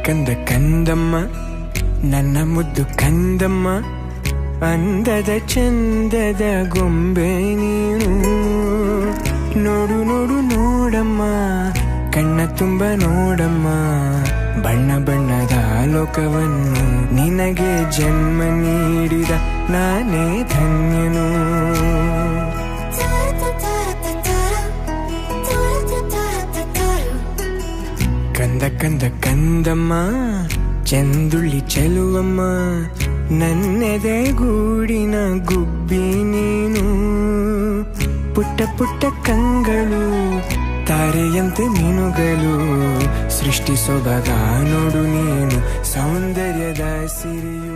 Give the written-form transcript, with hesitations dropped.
ಕಂದ ಕಂದಮ್ಮ ನನ್ನ ಮುದ್ದು ಕಂದಮ್ಮ, ಅಂದದ ಚಂದದ ಗೊಂಬೆ ನೀನು. ನೋಡು ನೋಡು ನೋಡಮ್ಮ, ಕಣ್ಣ ತುಂಬ ನೋಡಮ್ಮ, ಬಣ್ಣ ಬಣ್ಣದ ಲೋಕವನ್ನು ನಿನಗೆ ಜನ್ಮ ನೀಡಿದ ನಾನೇ ಧನ್ಯನು. ಕಂದ ಕಂದ ಕಂದಮ್ಮ ಚಂದುಳ್ಳಿ ಚೆಲುವಮ್ಮ, ನನ್ನೆದೆ ಗೂಡಿನ ಗುಬ್ಬಿ ನೀನು. ಪುಟ್ಟ ಪುಟ್ಟ ಕಂಗಳು ತಾರೆಯಂತೆ ಮೀನುಗಳು, ಸೃಷ್ಟಿ ಸೊಬಗ ನೋಡು ನೀನು, ಸೌಂದರ್ಯದ ಸಿರಿಯು.